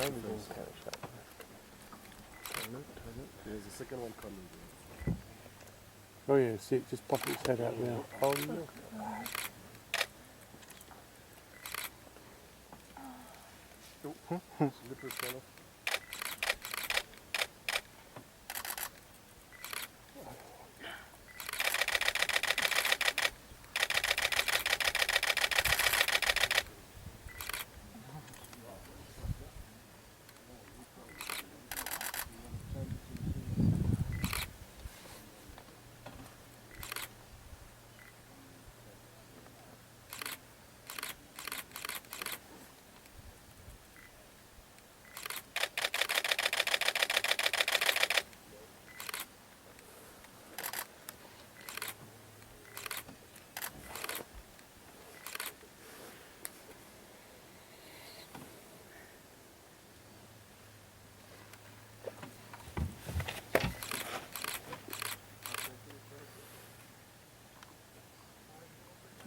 maybe we'll catch that. Turn it. There's a second one coming. Oh yeah, see it just pop its head out there. Oh look. Slippery fella.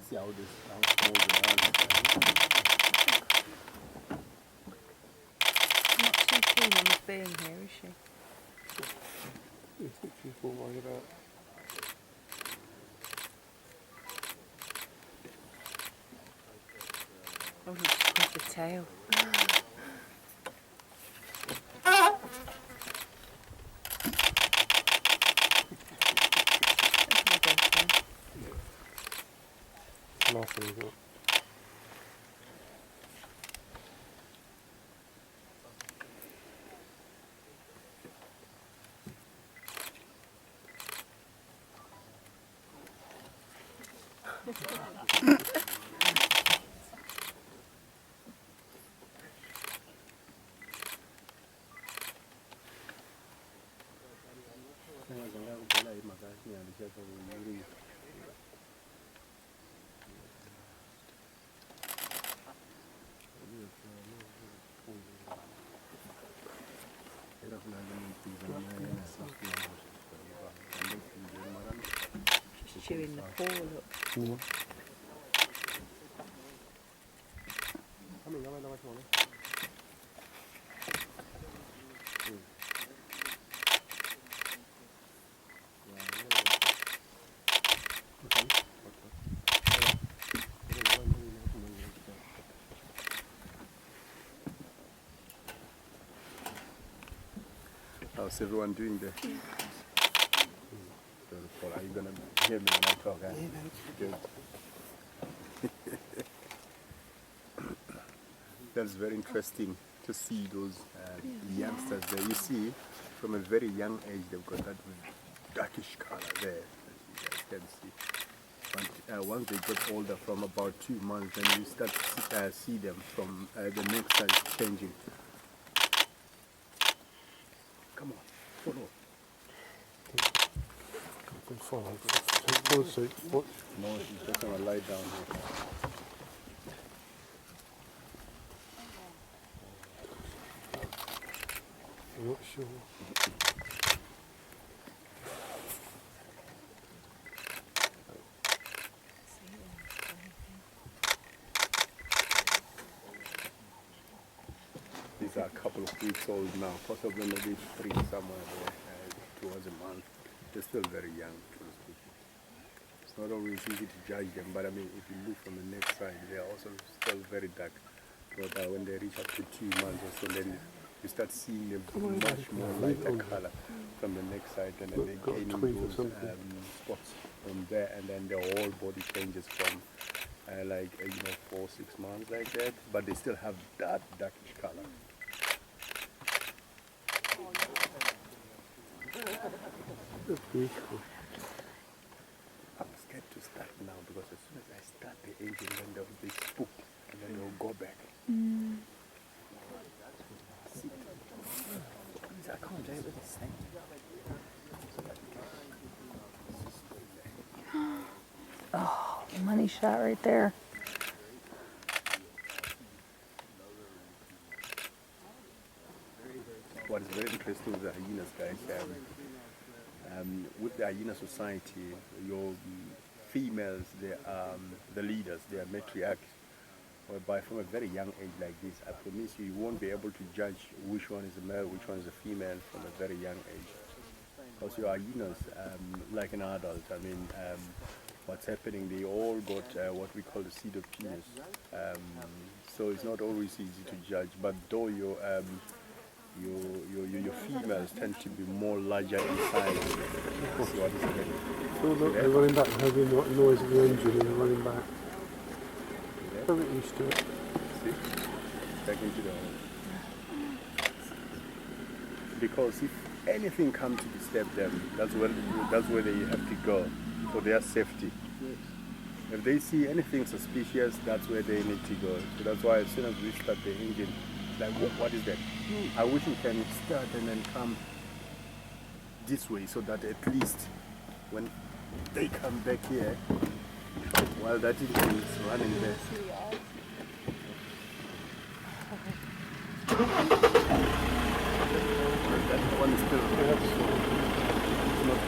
See how small they are. Not too keen on us being here, is she? You think she's more worried about? Oh, look at the tail. Last one we got. She's chewing the paw, look. Yeah. How's everyone doing there? Paul, are you going to hear me when I talk? Yeah, good. That's very interesting to see those youngsters there. You see, from a very young age, they've got that darkish color there, as you guys can see. But once they get older, from about 2 months, then you start to see them from the neck side changing. Come on, follow. Follow. Take the seat. What? No, she's just going to lie down here. I'm not sure. These are a couple of weeks old now, possibly maybe 3 somewhere there, towards a month. They're still very young. It's not always easy to judge them, but I mean, if you look from the neck side, they are also still very dark. But when they reach up to 2 months or so, then you start seeing them much more lighter color from the neck side, and then they're gaining those spots from there, and then their whole body changes from 4 6 months like that, but they still have that darkish color. Beautiful. I'm scared to start now because as soon as I start the engine, then they'll be spooked and then they'll go back. See, I can't play with this thing. Oh, money shot right there. What is very interesting with the hyenas, guys, with the hyena society, your females, they are the leaders, they are matriarchs. whereby from a very young age like this, I promise you, you won't be able to judge which one is a male, which one is a female from a very young age. Because your hyenas, like an adult, I mean, what's happening, they all got what we call the seed of genius. So it's not always easy to judge, but though your females tend to be more larger in size. See what is happening? Oh, look, they're running back, having the noise of the engine and they're running back. They're a bit used to it. See? Back into the hole. Because if anything comes to disturb them, that's where they have to go for their safety. If they see anything suspicious, that's where they need to go. So that's why as soon as we start the engine, it's like, what is that? I wish we can start and then come this way so that at least when they come back here, while that engine is running there. That one is still it's not.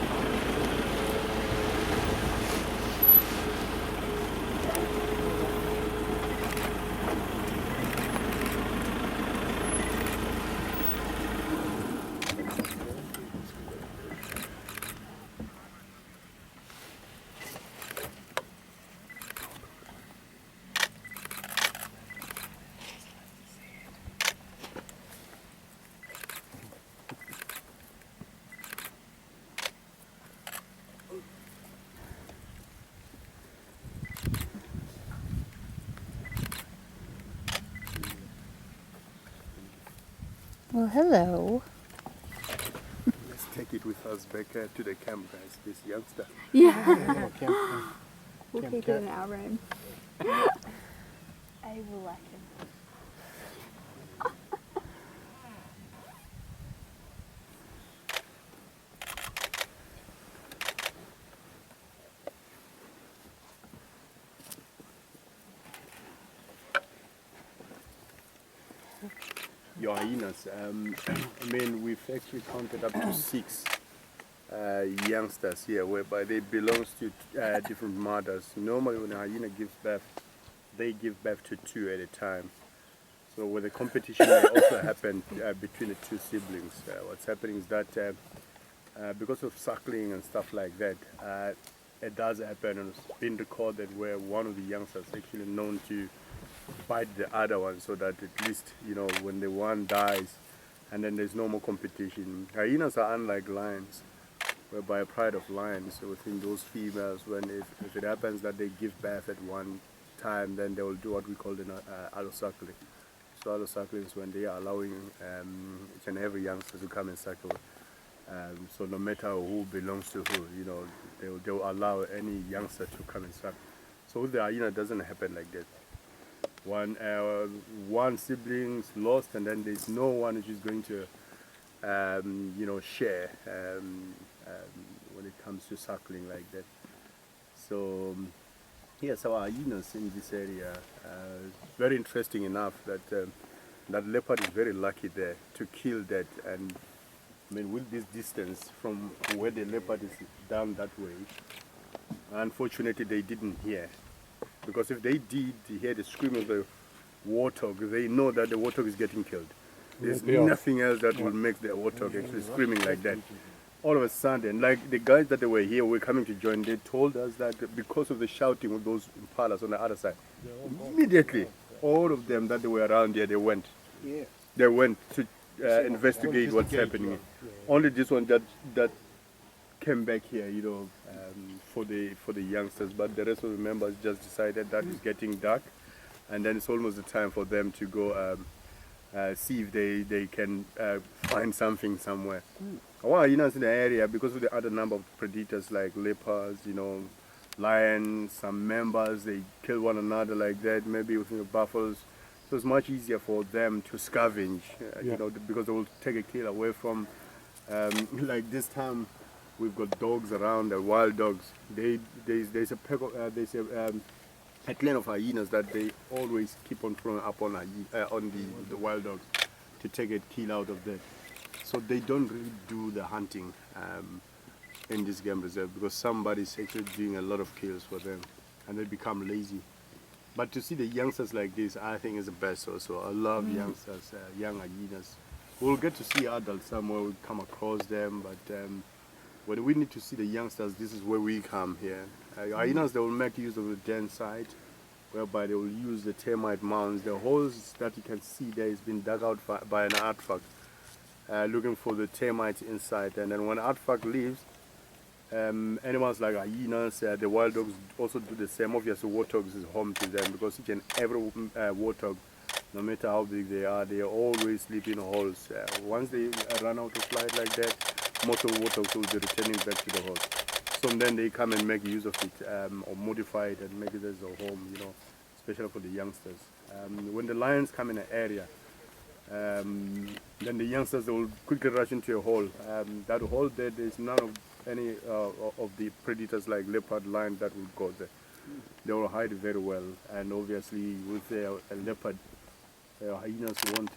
Well, hello. Let's take it with us back to the camp, guys. This youngster. Yeah. We'll keep it in our room. I will like him. Your hyenas. I mean, we've actually counted up to 6 youngsters here, whereby they belong to different mothers. Normally, when a hyena gives birth, they give birth to 2 at a time. So, where the competition may also happen between the 2 siblings. What's happening is that because of suckling and stuff like that, it does happen, and it's been recorded where one of the youngsters actually known to bite the other one, so that at least, you know, when the one dies and then there's no more competition. Hyenas are unlike lions, whereby a pride of lions within those females, when if it happens that they give birth at one time, then they will do what we call the allosuckling. So allosuckling is when they are allowing each and every youngster to come and suckle. So no matter who belongs to who, you know, they'll allow any youngster to come and suck. So with the hyena, it doesn't happen like that. One sibling's lost, and then there's no one which is going to, you know, share when it comes to suckling like that. So yes, our hyenas in this area. Very interesting enough that that leopard is very lucky there to kill that. And I mean, with this distance from where the leopard is down that way, unfortunately they didn't hear. Because if they did hear the scream of the warthog, they know that the warthog is getting killed. There's nothing else that will make the warthog actually screaming like that. All of a sudden, like the guys that were here were coming to join, they told us that because of the shouting of those impalas on the other side, immediately all of them that were around here, they went. They went to investigate what's happening. Only this one that came back here, you know, for the youngsters, but the rest of the members just decided that it's getting dark, and then it's almost the time for them to go see if they can find something somewhere. Well, you know, in the area, because of the other number of predators like leopards, you know, lions, some members, they kill one another like that, maybe with the buffaloes. So it's much easier for them to scavenge, you know, because they will take a kill away from, like this time, we've got dogs around, wild dogs. There's a clan of hyenas that they always keep on throwing up on the wild dogs to take a kill out of that. So they don't really do the hunting in this game reserve, because somebody's actually doing a lot of kills for them, and they become lazy. But to see the youngsters like this, I think is the best also. I love youngsters, young hyenas. We'll get to see adults somewhere, we come across them, but when we need to see the youngsters, this is where we come here. Hyenas, they will make use of the den site, whereby they will use the termite mounds. The holes that you can see there is been dug out by an artifact, looking for the termites inside. And then when artifact leaves, animals like hyenas, the wild dogs also do the same. Obviously, warthogs is home to them because each and every warthog, no matter how big they are always sleep in holes. Once they run out of light like that, most of the warthogs will be returning back to the holes. So then they come and make use of it, or modify it and make it as a home, you know, especially for the youngsters. When the lions come in an area, then the youngsters, they will quickly rush into a hole. That hole there is none of any of the predators like leopard, lion that will go there. They will hide very well, and obviously with a leopard, hyenas won't